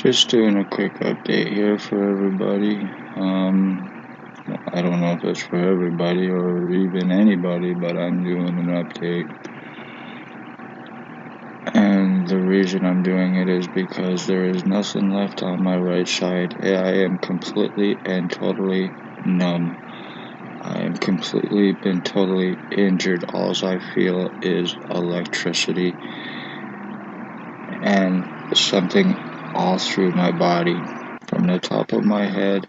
Just doing a quick update here for everybody. I don't know if it's for everybody or even anybody, but I'm doing an update. And the reason I'm doing it is because there is nothing left on my right side. I am completely and totally numb. I am completely been totally injured. All I feel is electricity and something all through my body. From the top of my head,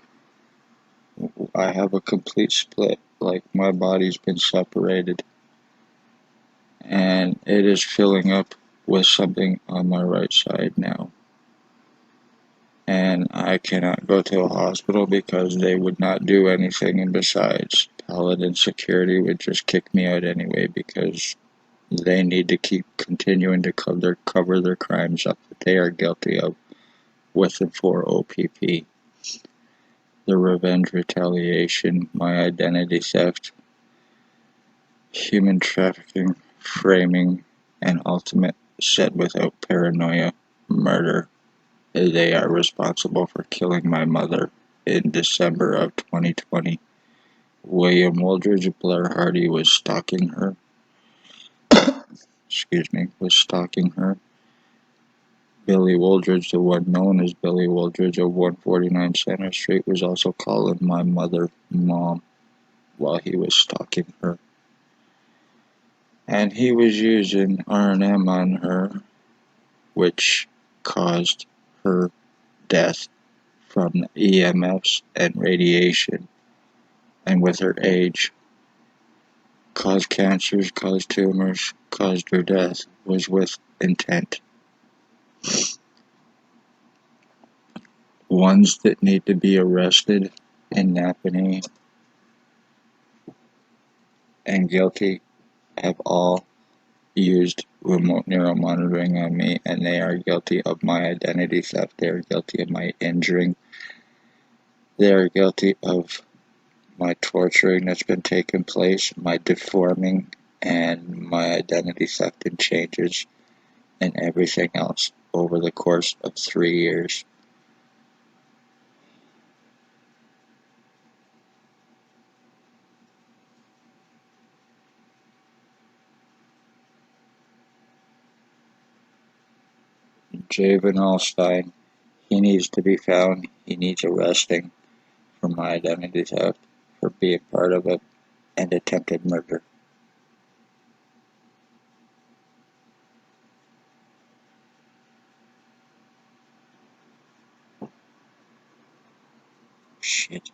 I have a complete split, like my body's been separated, and it is filling up with something on my right side now. And I cannot go to a hospital because they would not do anything, and besides, Paladin Security would just kick me out anyway because they need to keep continuing to cover their crimes up that they are guilty of with and for OPP. The revenge, retaliation, my identity theft, human trafficking, framing, and ultimate said without paranoia, murder. They are responsible for killing my mother in December of 2020. William Wooldridge Blair Hardy was stalking her. Was stalking her. Billy Wooldridge, the one known as Billy Wooldridge of 149 Center Street, was also calling my mother Mom while he was stalking her. And he was using R&M on her, which caused her death from EMFs and radiation, and with her age, caused cancers, caused tumors, caused her death, was with intent. Ones that need to be arrested in Napanee and guilty have all used remote neuromonitoring on me, and they are guilty of my identity theft. They are guilty of my injuring. They are guilty of my torturing that's been taking place, my deforming, and my identity theft and changes, and everything else over the course of 3 years. Javen Allstein, he needs to be found. He needs arresting for my identity theft, for being part of it, and attempted murder. Shit.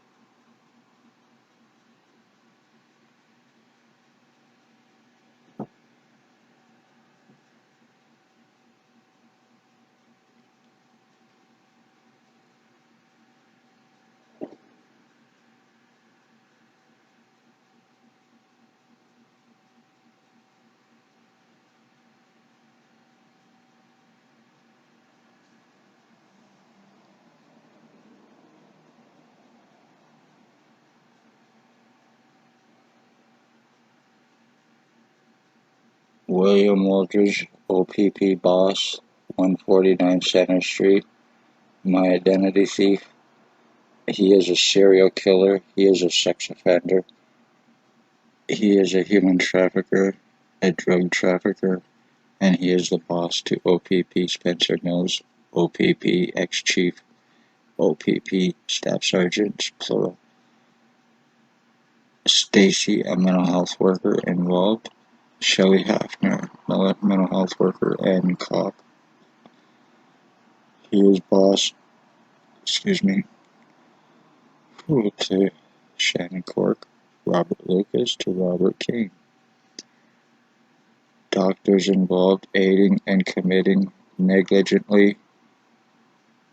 William Wooldridge, OPP boss, 149 Center Street, my identity thief. He is a serial killer. He is a sex offender. He is a human trafficker, a drug trafficker, and he is the boss to OPP Spencer Mills, OPP ex-chief, OPP staff sergeants, plural. Stacy, a mental health worker involved. Shelley Hafner, a mental health worker and cop. He is boss, to Shannon Cork, Robert Lucas to Robert King. Doctors involved aiding and committing negligently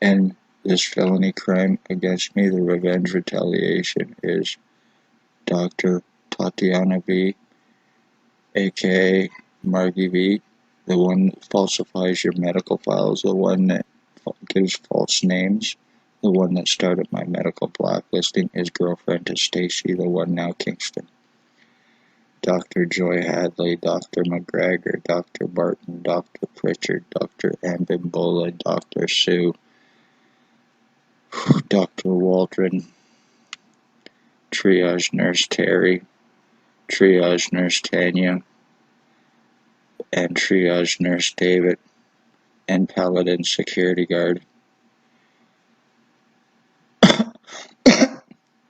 in this felony crime against me. The revenge retaliation is Dr. Tatiana V, aka Margie V, the one that falsifies your medical files, the one that gives false names, the one that started my medical blacklisting, his girlfriend to Stacy, the one now Kingston. Dr. Joy Hadley, Dr. McGregor, Dr. Barton, Dr. Pritchard, Dr. Ambimbola, Dr. Sue, Dr. Waldron, triage nurse Terry, triage nurse Tanya, and triage nurse David, and paladin security guard.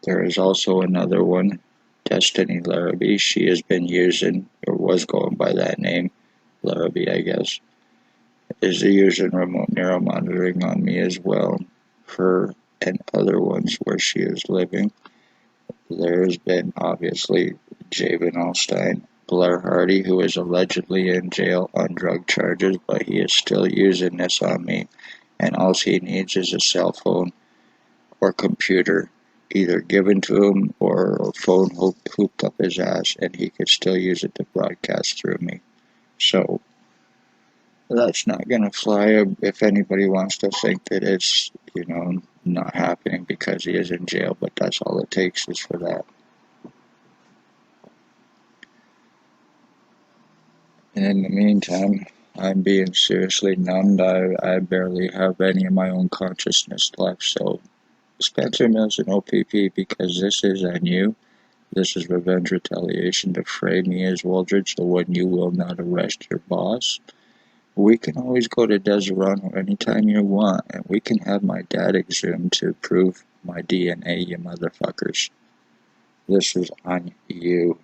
There is also another one, Destiny Larrabee. She has been using, or was going by that name, Larrabee I guess, is using remote neuromonitoring on me as well. Her and other ones where she is living. There's been obviously Javen Alstein, Blair Hardy, who is allegedly in jail on drug charges, but he is still using this on me, and all he needs is a cell phone or computer either given to him or a phone hooked up his ass, and he could still use it to broadcast through me. So that's not gonna fly. If anybody wants to think that it's, not happening because he is in jail, but that's all it takes is for that. And in the meantime, I'm being seriously numbed. I barely have any of my own consciousness left. So, Spencer Mills and OPP, because this is on you. This is revenge retaliation to frame me as Waldridge, the one you will not arrest your boss. We can always go to Deserano anytime you want, and we can have my dad exhumed to prove my DNA, you motherfuckers. This is on you.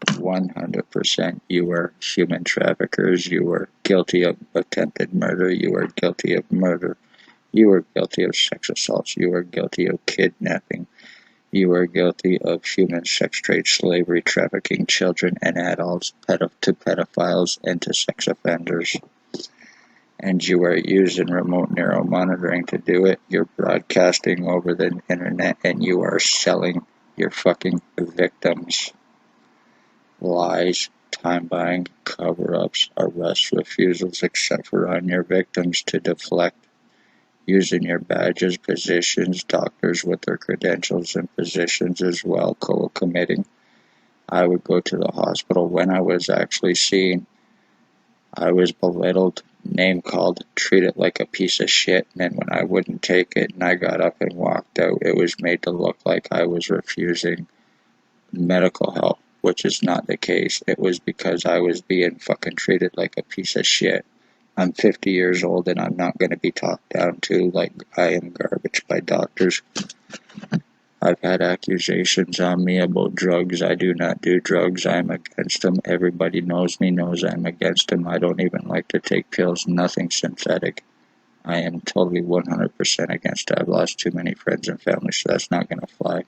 100%. You are human traffickers. You are guilty of attempted murder. You are guilty of murder. You are guilty of sex assaults. You are guilty of kidnapping. You are guilty of human sex trade, slavery, trafficking children and adults to pedophiles and to sex offenders. And you are using remote neuromonitoring to do it. You're broadcasting over the internet and you are selling your fucking victims. Lies, time buying, cover-ups, arrest refusals, except for on your victims to deflect, using your badges, positions, doctors with their credentials and positions as well, co-committing. I would go to the hospital when I was actually seen. I was belittled, name-called, treated like a piece of shit, and then when I wouldn't take it and I got up and walked out, it was made to look like I was refusing medical help, which is not the case. It was because I was being fucking treated like a piece of shit. I'm 50 years old and I'm not going to be talked down to like I am garbage by doctors. I've had accusations on me about drugs. I do not do drugs. I'm against them. Everybody knows me, knows I'm against them. I don't even like to take pills. Nothing synthetic. I am totally 100% against it. I've lost too many friends and family, so that's not going to fly.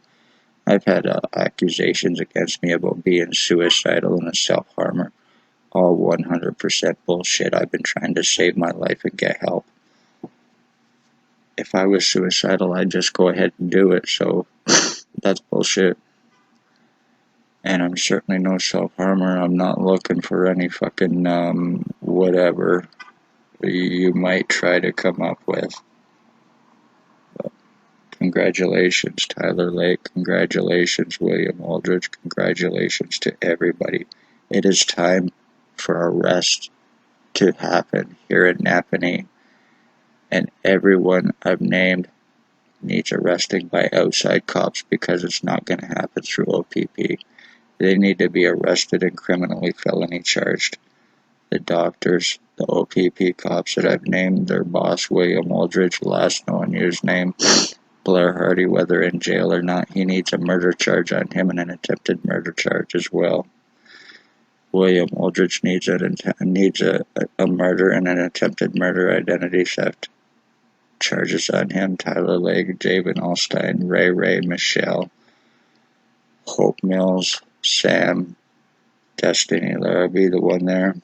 I've had accusations against me about being suicidal and a self-harmer. All 100% bullshit. I've been trying to save my life and get help. If I was suicidal, I'd just go ahead and do it, so that's bullshit. And I'm certainly no self-harmer. I'm not looking for any fucking, whatever you might try to come up with. Congratulations, Tyler Lake. Congratulations, William Aldridge. Congratulations to everybody. It is time for arrest to happen here in Napanee. And everyone I've named needs arresting by outside cops because it's not going to happen through OPP. They need to be arrested and criminally felony charged. The doctors, the OPP cops that I've named, their boss, William Aldridge, last known year's name, Blair Hardy, whether in jail or not, he needs a murder charge on him and an attempted murder charge as well. William Aldridge needs a murder and an attempted murder identity theft charges on him. Tyler Lake, Javen Alstein, Ray, Michelle, Hope Mills, Sam, Destiny Larrabee, the one there,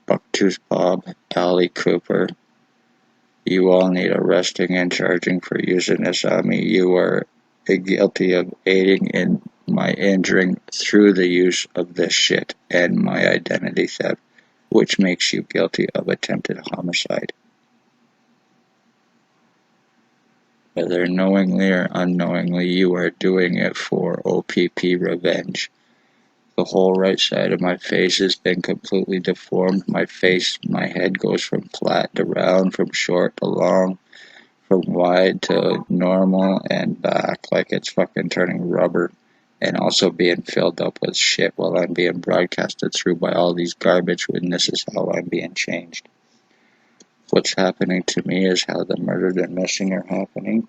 Bucktooth Bob, Allie Cooper. You all need arresting and charging for using this on me. You are guilty of aiding in my injuring through the use of this shit and my identity theft, which makes you guilty of attempted homicide. Whether knowingly or unknowingly, you are doing it for OPP revenge. The whole right side of my face has been completely deformed. My head goes from flat to round, from short to long, from wide to normal and back, like it's fucking turning rubber, and also being filled up with shit while I'm being broadcasted through by all these garbage, and this is how I'm being changed. What's happening to me is how the murdered and missing are happening,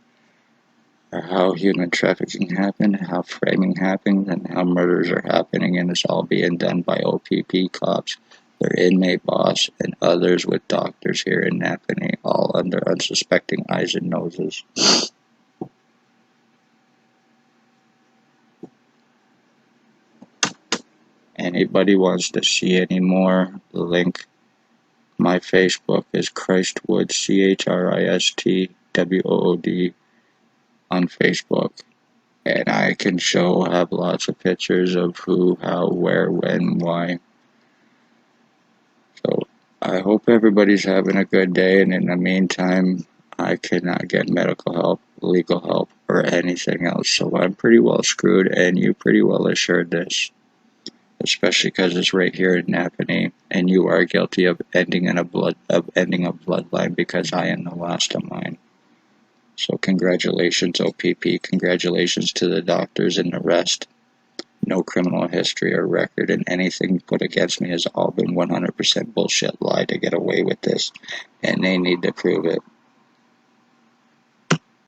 or how human trafficking happened, how framing happened, and how murders are happening, and it's all being done by OPP cops, their inmate boss, and others with doctors here in Napanee, all under unsuspecting eyes and noses. Anybody wants to see any more, link my Facebook is Christwood, CHRISTWOOD on Facebook. And I can have lots of pictures of who, how, where, when, why. So I hope everybody's having a good day, and in the meantime, I cannot get medical help, legal help, or anything else. So I'm pretty well screwed, and you pretty well assured this. Especially because it's right here in Napanee, and you are guilty of ending a bloodline, because I am the last of mine. So congratulations, OPP. Congratulations to the doctors and the rest. No criminal history or record, and anything put against me has all been 100% bullshit lie to get away with this, and they need to prove it.